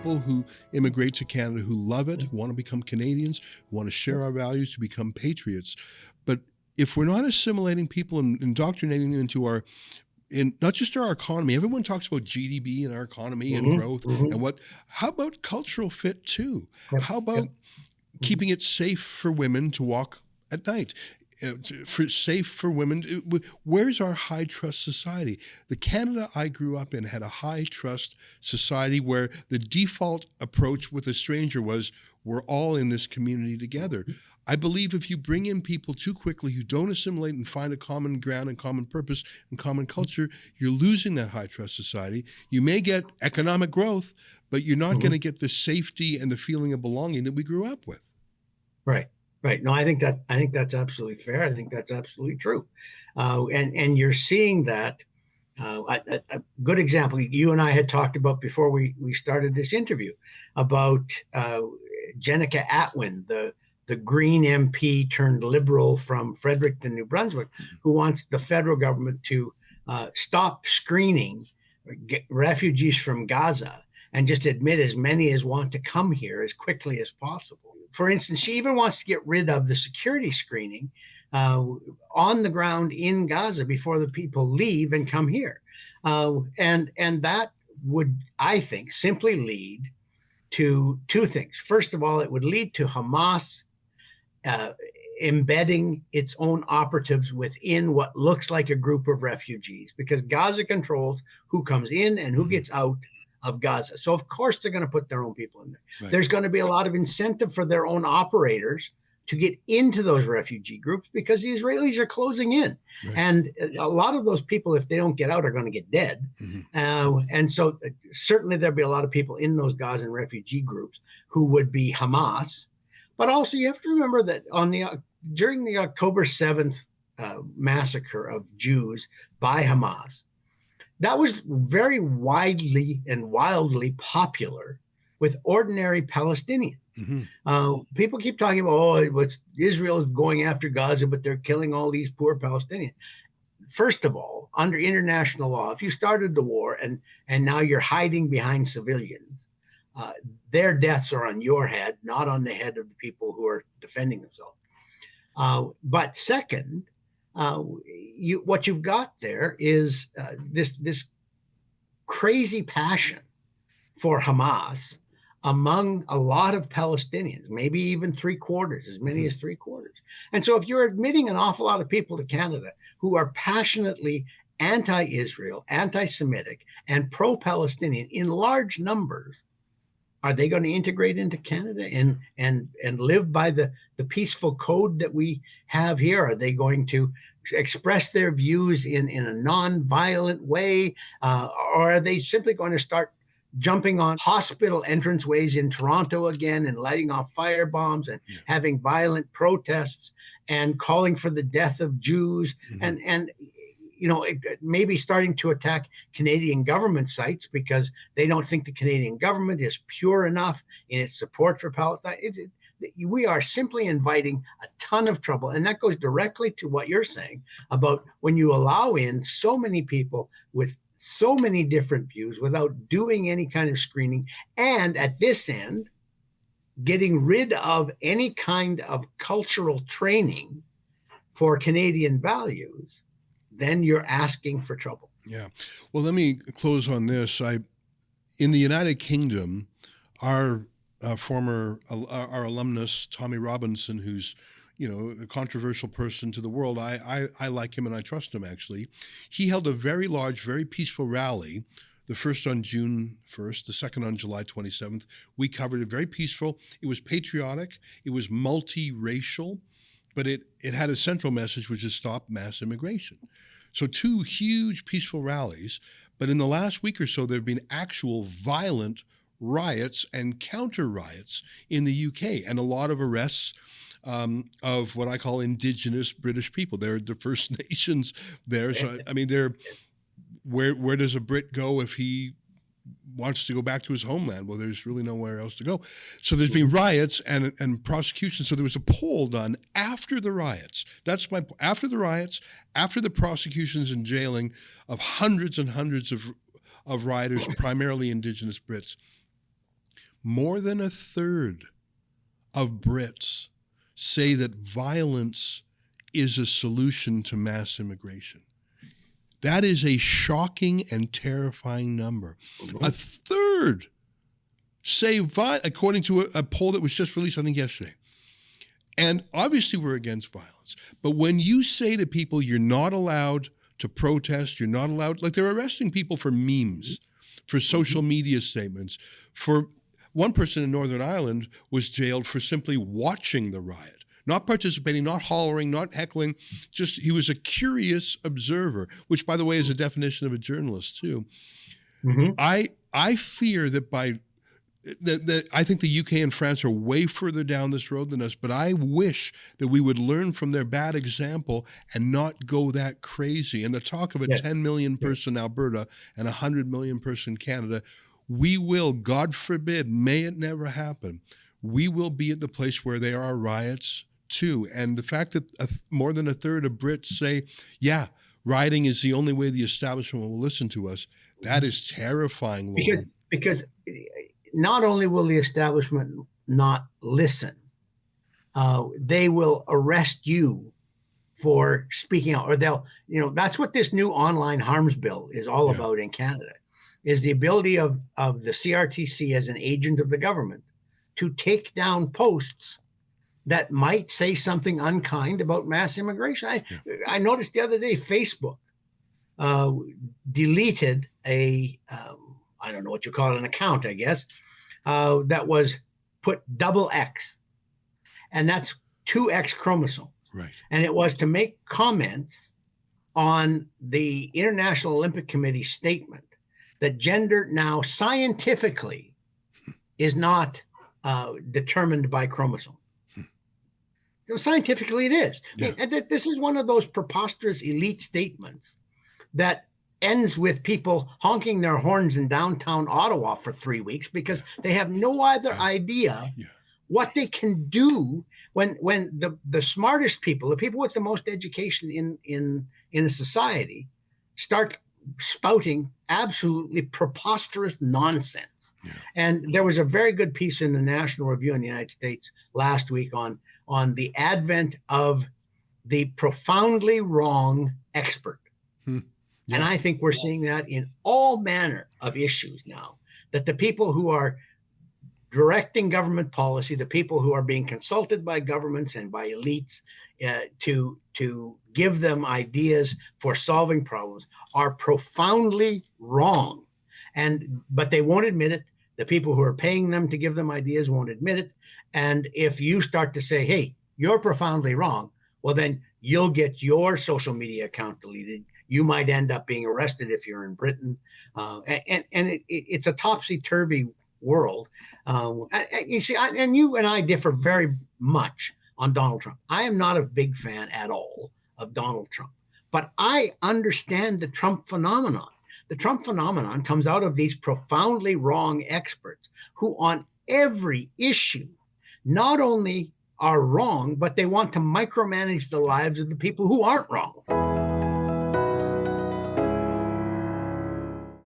people who immigrate to Canada who love it, who want to become Canadians, who want to share our values, to become patriots. But if we're not assimilating people and indoctrinating them into not just our economy, everyone talks about GDP and our economy and growth and how about cultural fit too? How about keeping it safe for women to walk at night? Safe for women. Where's our high trust society? The Canada I grew up in had a high trust society where the default approach with a stranger was, we're all in this community together. I believe if you bring in people too quickly who don't assimilate and find a common ground and common purpose and common culture, you're losing that high trust society. You may get economic growth, but you're not going to get the safety and the feeling of belonging that we grew up with. Right. Right. No, I think that's absolutely fair. I think that's absolutely true. And you're seeing that. A good example you and I had talked about before we started this interview about Jenica Atwin, the Green MP turned Liberal from Fredericton, New Brunswick, who wants the federal government to stop screening refugees from Gaza and just admit as many as want to come here as quickly as possible. For instance, she even wants to get rid of the security screening on the ground in Gaza before the people leave and come here. And that would, I think, simply lead to two things. First of all, it would lead to Hamas embedding its own operatives within what looks like a group of refugees, because Gaza controls who comes in and who gets out of Gaza. So of course they're going to put their own people in there. Right. There's going to be a lot of incentive for their own operators to get into those refugee groups because the Israelis are closing in. Right. And a lot of those people, if they don't get out, are going to get dead. And so certainly there'll be a lot of people in those Gazan refugee groups who would be Hamas. But also you have to remember that during the October 7th massacre of Jews by Hamas, that was very widely and wildly popular with ordinary Palestinians. People keep talking about, Israel is going after Gaza, but they're killing all these poor Palestinians. First of all, under international law, if you started the war and now you're hiding behind civilians, their deaths are on your head, not on the head of the people who are defending themselves. But second, what you've got there is this crazy passion for Hamas among a lot of Palestinians, maybe even as many as three quarters. And so if you're admitting an awful lot of people to Canada who are passionately anti-Israel, anti-Semitic, and pro-Palestinian in large numbers, are they going to integrate into Canada and live by the peaceful code that we have here? Are they going to express their views in a non-violent way? Or are they simply going to start jumping on hospital entranceways in Toronto again and lighting off firebombs and having violent protests and calling for the death of Jews and maybe starting to attack Canadian government sites because they don't think the Canadian government is pure enough in its support for Palestine? We are simply inviting a ton of trouble. And that goes directly to what you're saying about when you allow in so many people with so many different views without doing any kind of screening. And at this end, getting rid of any kind of cultural training for Canadian values, then you're asking for trouble. Yeah. Well, let me close on this. In the United Kingdom, our alumnus, Tommy Robinson, who's, a controversial person to the world. I like him and I trust him, actually. He held a very large, very peaceful rally, the first on June 1st, the second on July 27th. We covered it, very peaceful. It was patriotic. It was multiracial, but it had a central message, which is stop mass immigration. So two huge peaceful rallies. But in the last week or so, there have been actual violent riots and counter riots in the UK and a lot of arrests of what I call Indigenous British people. They're the First Nations there. So, I mean, where does a Brit go if he wants to go back to his homeland? Well, there's really nowhere else to go. So there's been riots and prosecution. So there was a poll done after the riots. That's my point. After the riots, after the prosecutions and jailing of hundreds and hundreds of rioters, primarily Indigenous Brits. more than a third of Brits say that violence is a solution to mass immigration. That is a shocking and terrifying number. Mm-hmm. A third say, according to a poll that was just released, I think yesterday. And obviously we're against violence. But when you say to people, you're not allowed to protest, you're not allowed, like they're arresting people for memes, for social media statements. For one person in Northern Ireland was jailed for simply watching the riot. Not participating, not hollering, not heckling, just he was a curious observer, which, by the way, is a definition of a journalist, too. Mm-hmm. I fear that I think the UK and France are way further down this road than us, but I wish that we would learn from their bad example and not go that crazy. And the talk of a 10 million person Alberta and 100 million person Canada, we will, God forbid, may it never happen, we will be at the place where there are riots too. And the fact that more than a third of Brits say, yeah, rioting is the only way the establishment will listen to us, that is terrifying, Lorne. Because not only will the establishment not listen, they will arrest you for speaking out, or they'll, that's what this new online harms bill is all about in Canada, is the ability of the CRTC as an agent of the government to take down posts that might say something unkind about mass immigration. I noticed the other day, Facebook deleted I don't know what you call it, an account, I guess, that was put XX, and that's 2X chromosome. Right. And it was to make comments on the International Olympic Committee statement that gender now scientifically is not determined by chromosome. Scientifically, it is. Yeah. And this is one of those preposterous elite statements that ends with people honking their horns in downtown Ottawa for 3 weeks because they have no other idea what they can do when the smartest people, the people with the most education in a society, start spouting absolutely preposterous nonsense. Yeah. And there was a very good piece in the National Review in the United States last week on the advent of the profoundly wrong expert. Yeah. And I think we're seeing that in all manner of issues now, that the people who are directing government policy, the people who are being consulted by governments and by elites to give them ideas for solving problems are profoundly wrong. But they won't admit it. The people who are paying them to give them ideas won't admit it. And if you start to say, hey, you're profoundly wrong, well, then you'll get your social media account deleted. You might end up being arrested if you're in Britain. It's a topsy-turvy world. You see, and you and I differ very much on Donald Trump. I am not a big fan at all of Donald Trump, but I understand the Trump phenomenon. The Trump phenomenon comes out of these profoundly wrong experts who on every issue not only are wrong, but they want to micromanage the lives of the people who aren't wrong.